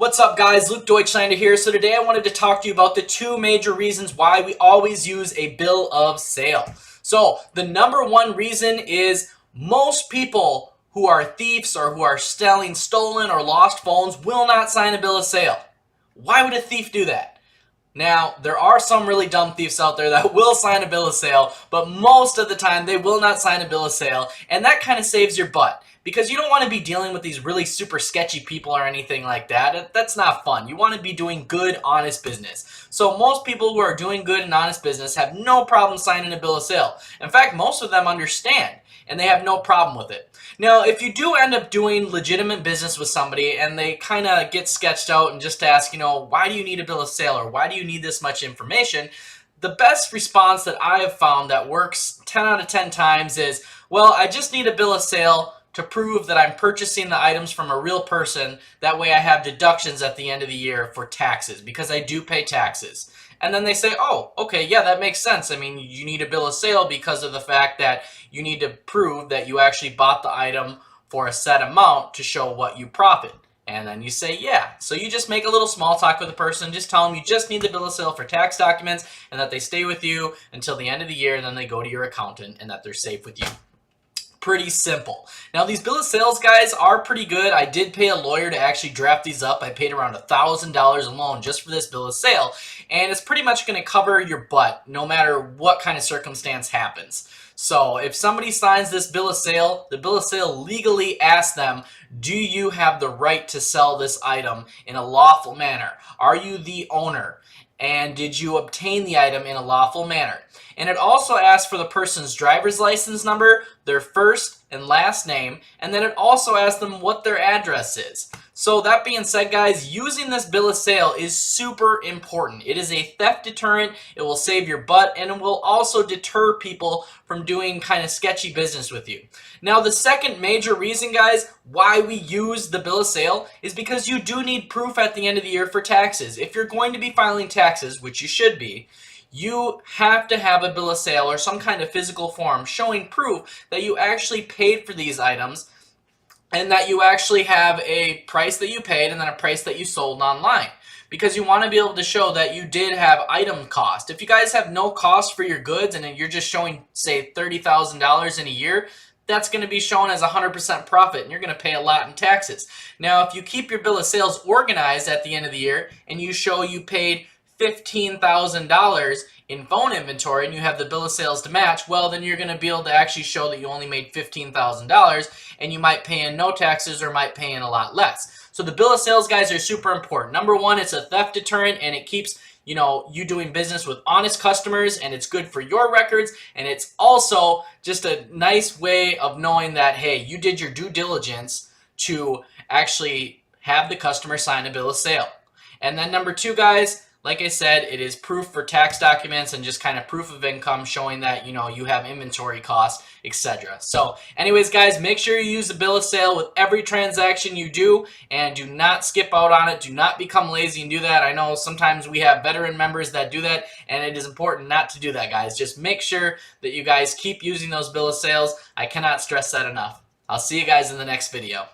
What's up guys, Luke Deutschlander here. So today I wanted to talk to you about the two major reasons why we always use a bill of sale. So the number one reason is most people who are thieves or who are selling stolen or lost phones will not sign a bill of sale. Why would a thief do that? Now, there are some really dumb thieves out there that will sign a bill of sale, but most of the time they will not sign a bill of sale, and that kind of saves your butt. Because you don't want to be dealing with these really super sketchy people or anything like that. That's not fun. You want to be doing good, honest business. So most people who are doing good and honest business have no problem signing a bill of sale. In fact, most of them understand, and they have no problem with it. Now, if you do end up doing legitimate business with somebody and they kind of get sketched out and just ask, why do you need a bill of sale or why do you need this much information? The best response that I have found that works 10 out of 10 times is, well, I just need a bill of sale to prove that I'm purchasing the items from a real person. That way I have deductions at the end of the year for taxes because I do pay taxes. And then they say, oh, okay, yeah, that makes sense. I mean, you need a bill of sale because of the fact that you need to prove that you actually bought the item for a set amount to show what you profit. And then you say, yeah. So you just make a little small talk with the person. Just tell them you just need the bill of sale for tax documents and that they stay with you until the end of the year, and then they go to your accountant and that they're safe with you. Pretty simple. Now these bill of sales guys are pretty good. I did pay a lawyer to actually draft these up. I paid around $1,000 alone just for this bill of sale, and it's pretty much going to cover your butt no matter what kind of circumstance happens. So if somebody signs this bill of sale, the bill of sale legally asks them, do you have the right to sell this item in a lawful manner? Are you the owner? And did you obtain the item in a lawful manner? And it also asks for the person's driver's license number, their first and last name, and then it also asks them what their address is. So that being said, guys, using this bill of sale is super important. It is a theft deterrent, it will save your butt, and it will also deter people from doing kind of sketchy business with you. Now, the second major reason, guys, why we use the bill of sale is because you do need proof at the end of the year for taxes. If you're going to be filing taxes, which you should be, you have to have a bill of sale or some kind of physical form showing proof that you actually paid for these items and that you actually have a price that you paid and then a price that you sold online. Because you want to be able to show that you did have item cost. If you guys have no cost for your goods and you're just showing, say, $30,000 in a year, that's going to be shown as 100% profit, and you're going to pay a lot in taxes. Now, if you keep your bill of sales organized at the end of the year and you show you paid $15,000 in phone inventory and you have the bill of sales to match, well, then you're going to be able to actually show that you only made $15,000 and you might pay in no taxes or might pay in a lot less. So the bill of sales, guys, are super important. Number one, it's a theft deterrent and it keeps you doing business with honest customers, and it's good for your records, and it's also just a nice way of knowing that, hey, you did your due diligence to actually have the customer sign a bill of sale. And then number two, guys, like I said, it is proof for tax documents and just kind of proof of income showing that, you have inventory costs, etc. So anyways, guys, make sure you use the bill of sale with every transaction you do and do not skip out on it. Do not become lazy and do that. I know sometimes we have veteran members that do that, and it is important not to do that, guys. Just make sure that you guys keep using those bill of sales. I cannot stress that enough. I'll see you guys in the next video.